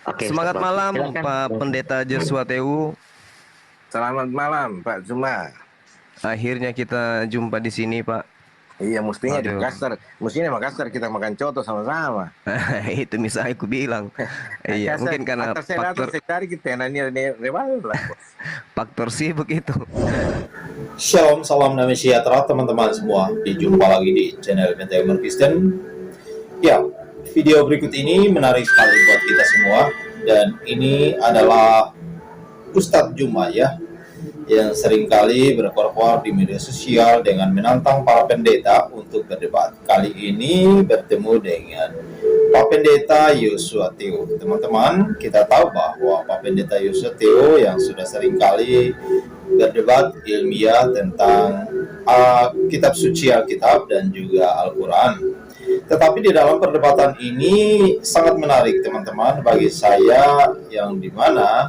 Oke, Semangat stop. malam Silakan. Pak Pendeta Joshua Tewu. Selamat malam, Pak Zuma. Akhirnya kita jumpa di sini, Pak. Iya, mestinya di Waduh. Makassar. Mestinya di Makassar kita makan coto sama-sama. Itu misalnya aku bilang. Iya, Makassar, mungkin karena atas saya datang faktor sekali kita nanya rival lah, bos. faktor sibuk itu. Shalom, salam damai sejahtera teman-teman semua. Dijumpa lagi di channel Benteng Kristen. Ya, video berikut ini menarik sekali buat kita semua. Dan ini adalah Ustadz Juma ya, yang seringkali berkoar-koar di media sosial dengan menantang para pendeta untuk berdebat. Kali ini bertemu dengan Pak Pendeta Joshua Tewu. Teman-teman, kita tahu bahwa Pak Pendeta Joshua Tewu yang sudah seringkali berdebat ilmiah tentang kitab suci Alkitab dan juga Al-Quran. Tetapi di dalam perdebatan ini sangat menarik teman-teman bagi saya, yang dimana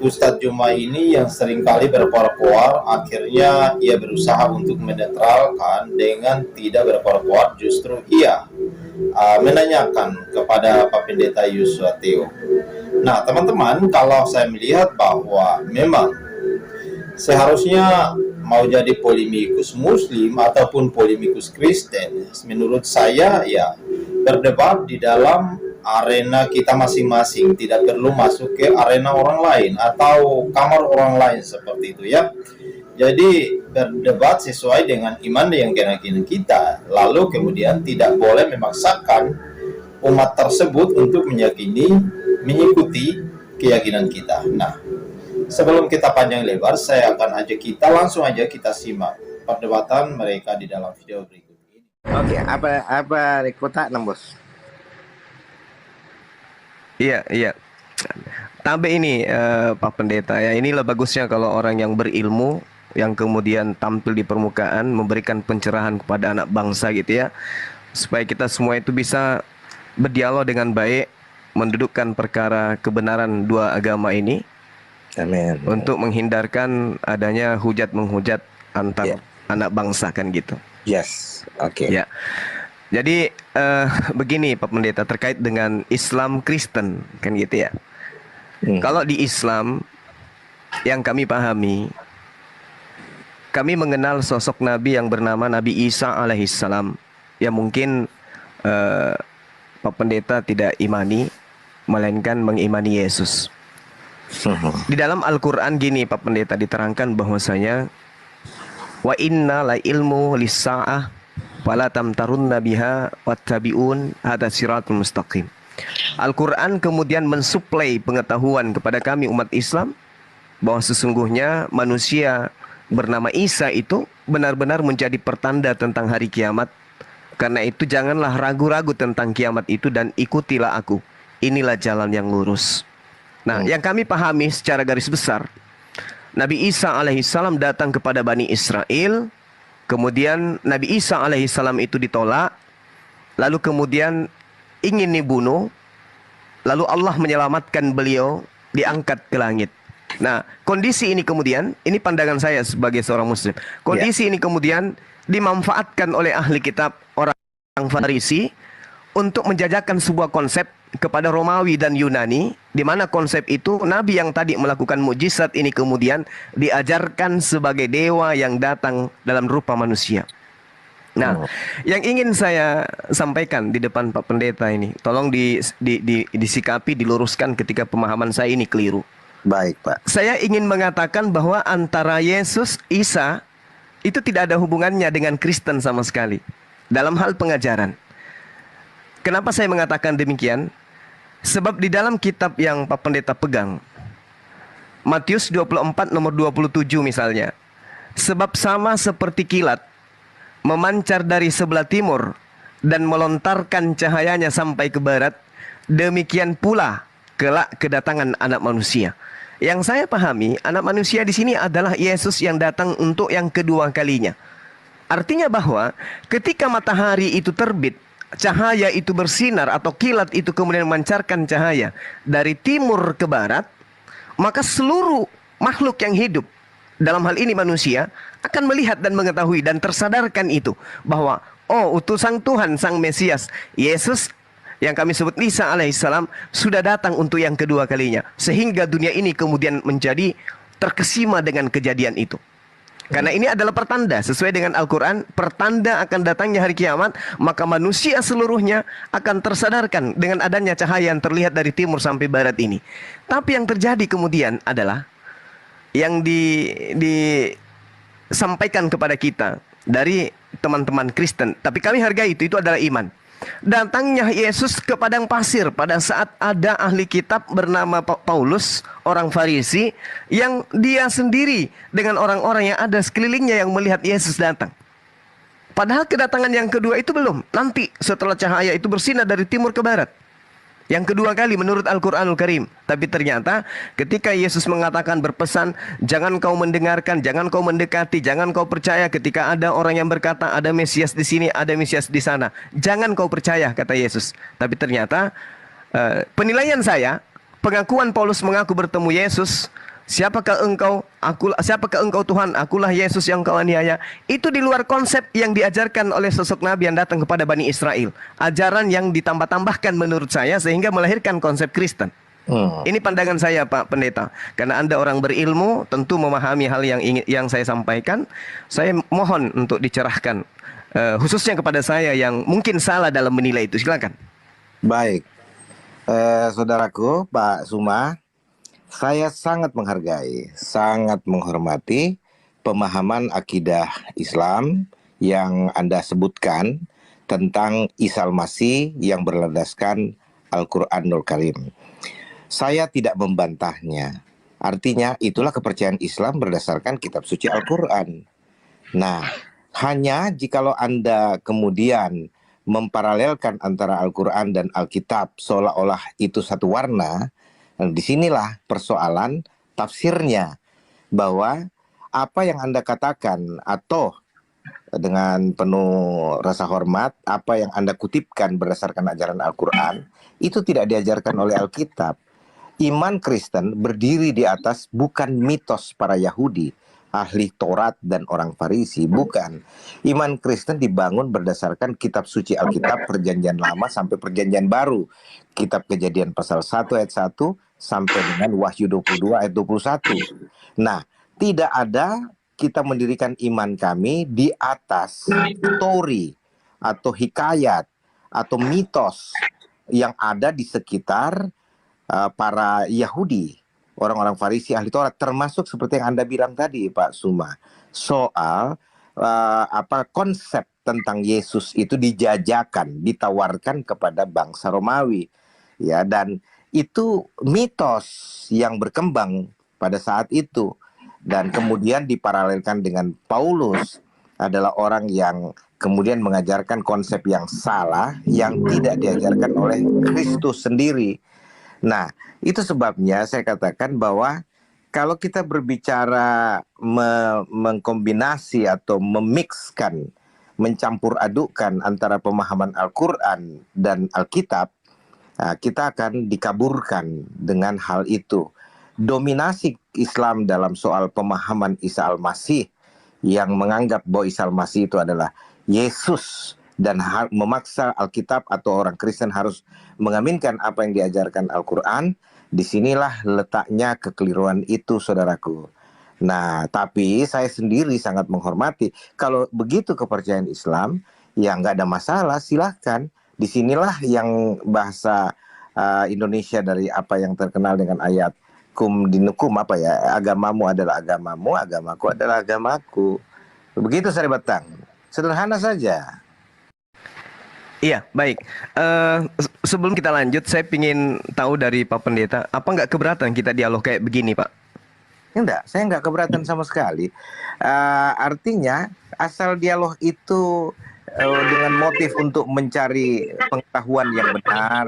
Ustadz Juma ini yang seringkali berkoar-koar, akhirnya ia berusaha untuk menetralkan dengan tidak berkoar-koar, justru ia menanyakan kepada Pak Pendeta Joshua Tewu. Nah teman-teman, kalau saya melihat bahwa memang seharusnya mau jadi polemikus Muslim ataupun polemikus Kristen, menurut saya ya berdebat di dalam arena kita masing-masing, tidak perlu masuk ke arena orang lain atau kamar orang lain seperti itu ya. Jadi berdebat sesuai dengan iman yang keyakinan kita, lalu kemudian tidak boleh memaksakan umat tersebut untuk mengikuti keyakinan kita. Nah, sebelum kita panjang lebar, saya akan ajak kita langsung aja kita simak perdebatan mereka di dalam video berikut ini. Oke, apa kota 6, bos? Iya. Tapi ini Pak Pendeta ya, inilah bagusnya kalau orang yang berilmu yang kemudian tampil di permukaan memberikan pencerahan kepada anak bangsa gitu ya, supaya kita semua itu bisa berdialog dengan baik, mendudukkan perkara kebenaran dua agama ini. Amin. Untuk menghindarkan adanya hujat menghujat antar anak bangsa kan gitu. Yes, oke. Ya. Jadi begini Pak Pendeta, terkait dengan Islam Kristen kan gitu ya. Kalau di Islam yang kami pahami, kami mengenal sosok Nabi yang bernama Nabi Isa alaihissalam, yang mungkin Pak Pendeta tidak imani, melainkan mengimani Yesus. Di dalam Al-Quran gini Pak Pendeta, diterangkan bahwasanya wa inna la ilmu lis-sa'ah fala tamtarunna biha wattabi'un hadza siratul mustaqim. Al-Quran kemudian mensuplai pengetahuan kepada kami umat Islam bahwa sesungguhnya manusia bernama Isa itu benar-benar menjadi pertanda tentang hari kiamat. Karena itu janganlah ragu-ragu tentang kiamat itu dan ikutilah aku. Inilah jalan yang lurus. Nah, yang kami pahami secara garis besar, Nabi Isa alaihissalam datang kepada Bani Israel, kemudian Nabi Isa alaihissalam itu ditolak, lalu kemudian ingin dibunuh, lalu Allah menyelamatkan beliau, diangkat ke langit. Nah, kondisi ini kemudian, ini pandangan saya sebagai seorang Muslim, kondisi ini kemudian dimanfaatkan oleh ahli kitab, orang Farisi, untuk menjajakan sebuah konsep kepada Romawi dan Yunani, di mana konsep itu Nabi yang tadi melakukan mukjizat ini kemudian diajarkan sebagai dewa yang datang dalam rupa manusia. Nah, yang ingin saya sampaikan di depan Pak Pendeta ini, tolong disikapi, diluruskan ketika pemahaman saya ini keliru. Baik, Pak. Saya ingin mengatakan bahwa antara Yesus, Isa, itu tidak ada hubungannya dengan Kristen sama sekali dalam hal pengajaran. Kenapa saya mengatakan demikian? Sebab di dalam kitab yang Pak Pendeta pegang, Matius 24 nomor 27 misalnya, sebab sama seperti kilat memancar dari sebelah timur dan melontarkan cahayanya sampai ke barat, demikian pula kelak kedatangan anak manusia. Yang saya pahami, anak manusia di sini adalah Yesus yang datang untuk yang kedua kalinya. Artinya bahwa ketika matahari itu terbit, cahaya itu bersinar atau kilat itu kemudian memancarkan cahaya dari timur ke barat, maka seluruh makhluk yang hidup, dalam hal ini manusia, akan melihat dan mengetahui dan tersadarkan itu bahwa oh, utusan Tuhan Sang Mesias Yesus yang kami sebut Isa alaihissalam sudah datang untuk yang kedua kalinya. Sehingga dunia ini kemudian menjadi terkesima dengan kejadian itu. Karena ini adalah pertanda sesuai dengan Al-Quran, pertanda akan datangnya hari kiamat, maka manusia seluruhnya akan tersadarkan dengan adanya cahaya yang terlihat dari timur sampai barat ini. Tapi yang terjadi kemudian adalah yang disampaikan kepada kita dari teman-teman Kristen, tapi kami hargai itu adalah iman. Datangnya Yesus ke padang pasir pada saat ada ahli kitab bernama Paulus, orang Farisi, yang dia sendiri dengan orang-orang yang ada sekelilingnya yang melihat Yesus datang. Padahal kedatangan yang kedua itu belum. Nanti setelah cahaya itu bersinar dari timur ke barat. Yang kedua kali menurut Al-Quranul Karim. Tapi ternyata ketika Yesus mengatakan berpesan, jangan kau mendengarkan, jangan kau mendekati, jangan kau percaya ketika ada orang yang berkata ada Mesias di sini, ada Mesias di sana. Jangan kau percaya, kata Yesus. Tapi ternyata penilaian saya, pengakuan Paulus mengaku bertemu Yesus, siapakah engkau? Siapakah engkau Tuhan? Akulah Yesus yang kau aniaya. Itu di luar konsep yang diajarkan oleh sosok Nabi yang datang kepada Bani Israel. Ajaran yang ditambah-tambahkan menurut saya sehingga melahirkan konsep Kristen. Ini pandangan saya, Pak Pendeta. Karena Anda orang berilmu, tentu memahami hal yang saya sampaikan. Saya mohon untuk dicerahkan, khususnya kepada saya yang mungkin salah dalam menilai itu. Silakan. Baik, saudaraku Pak Suma, saya sangat menghargai, sangat menghormati pemahaman akidah Islam yang Anda sebutkan tentang Isa Al-Masih yang berlandaskan Al-Quranul Karim. Saya tidak membantahnya. Artinya itulah kepercayaan Islam berdasarkan kitab suci Al-Quran. Nah, hanya jikalau Anda kemudian memparalelkan antara Al-Quran dan Alkitab seolah-olah itu satu warna, disinilah persoalan tafsirnya, bahwa apa yang Anda katakan atau dengan penuh rasa hormat, apa yang Anda kutipkan berdasarkan ajaran Al-Quran, itu tidak diajarkan oleh Alkitab. Iman Kristen berdiri di atas bukan mitos para Yahudi, ahli Taurat dan orang Farisi, bukan. Iman Kristen dibangun berdasarkan kitab suci Alkitab Perjanjian Lama sampai Perjanjian Baru. Kitab Kejadian pasal 1 ayat 1 sampai dengan Wahyu 22 ayat 21. Nah, tidak ada kita mendirikan iman kami di atas story atau hikayat atau mitos yang ada di sekitar para Yahudi, orang-orang Farisi, ahli Taurat, termasuk seperti yang Anda bilang tadi, Pak Suma, soal konsep tentang Yesus itu dijajakan, ditawarkan kepada bangsa Romawi, ya, dan itu mitos yang berkembang pada saat itu, dan kemudian diparalelkan dengan Paulus adalah orang yang kemudian mengajarkan konsep yang salah yang tidak diajarkan oleh Kristus sendiri. Nah, itu sebabnya saya katakan bahwa kalau kita berbicara mengkombinasi atau memixkan, mencampur adukkan antara pemahaman Al-Quran dan Alkitab, nah, kita akan dikaburkan dengan hal itu. Dominasi Islam dalam soal pemahaman Isa Al-Masih yang menganggap bahwa Isa Al-Masih itu adalah Yesus dan memaksa Alkitab atau orang Kristen harus mengaminkan apa yang diajarkan Al-Quran, disinilah letaknya kekeliruan itu, saudaraku. Nah, tapi saya sendiri sangat menghormati. Kalau begitu kepercayaan Islam, ya nggak ada masalah, silahkan. Disinilah yang bahasa Indonesia dari apa yang terkenal dengan ayat kum dinukum, apa ya, agamamu adalah agamamu, agamaku adalah agamaku. Begitu Sari Batang, sederhana saja. Iya, baik. Sebelum kita lanjut, saya ingin tahu dari Pak Pendeta, apa nggak keberatan kita dialog kayak begini, Pak? Enggak, saya enggak keberatan sama sekali. Artinya, asal dialog itu dengan motif untuk mencari pengetahuan yang benar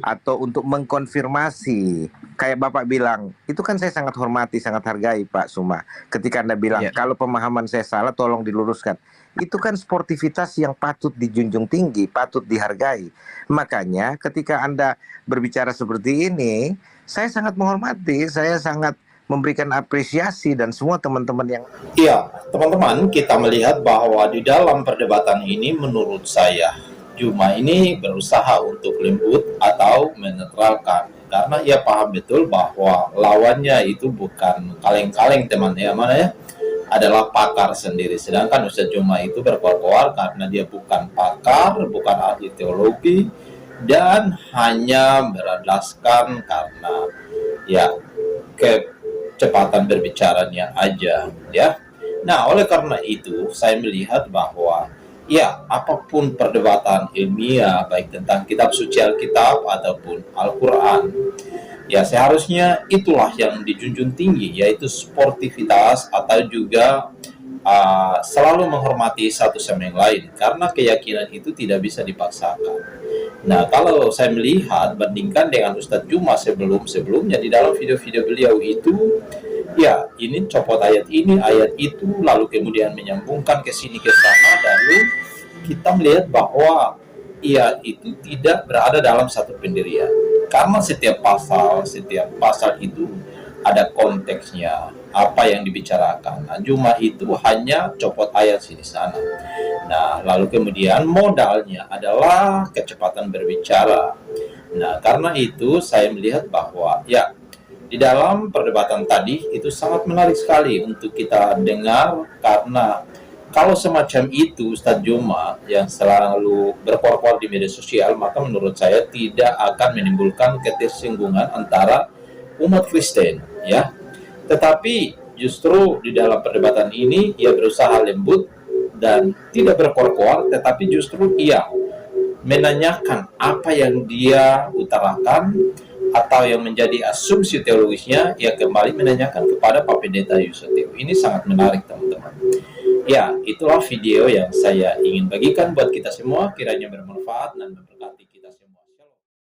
atau untuk mengkonfirmasi, kayak Bapak bilang, itu kan saya sangat hormati, sangat hargai Pak Suma. Ketika Anda bilang, kalau pemahaman saya salah, tolong diluruskan. Itu kan sportivitas yang patut dijunjung tinggi, patut dihargai. Makanya ketika Anda berbicara seperti ini, saya sangat menghormati, saya sangat memberikan apresiasi dan semua teman-teman yang... Iya, teman-teman, kita melihat bahwa di dalam perdebatan ini menurut saya Juma ini berusaha untuk lembut atau menetralkan, karena ia paham betul bahwa lawannya itu bukan kaleng-kaleng teman ya, mana ya, adalah pakar sendiri. Sedangkan Ustadz Juma itu berkoar-koar karena dia bukan pakar, bukan ahli teologi, dan hanya berdasarkan karena ya kecepatan berbicaranya aja ya. Nah, oleh karena itu saya melihat bahwa ya, apapun perdebatan ilmiah baik tentang kitab suci Alkitab ataupun Al-Qur'an, ya seharusnya itulah yang dijunjung tinggi, yaitu sportivitas atau juga selalu menghormati satu sama yang lain, karena keyakinan itu tidak bisa dipaksakan. Nah, kalau saya melihat bandingkan dengan Ustadz Juma sebelumnya di dalam video-video beliau itu, ya ini copot ayat ini, ayat itu, lalu kemudian menyambungkan ke sini ke sana, lalu kita melihat bahwa ia itu tidak berada dalam satu pendirian. Karena setiap pasal itu ada konteksnya, apa yang dibicarakan. Nah, Juma itu hanya copot ayat sini sana. Nah, lalu kemudian modalnya adalah kecepatan berbicara. Nah, karena itu saya melihat bahwa ya di dalam perdebatan tadi itu sangat menarik sekali untuk kita dengar, karena kalau semacam itu Ustadz Juma yang selalu berkoar-koar di media sosial, maka menurut saya tidak akan menimbulkan ketersinggungan antara umat Kristen ya. Tetapi justru di dalam perdebatan ini ia berusaha lembut dan tidak berkoar-koar, tetapi justru ia menanyakan apa yang dia utarakan atau yang menjadi asumsi teologisnya, ia kembali menanyakan kepada Pak Pendeta Yusatio. Ini sangat menarik teman-teman. Ya, itulah video yang saya ingin bagikan buat kita semua, kiranya bermanfaat dan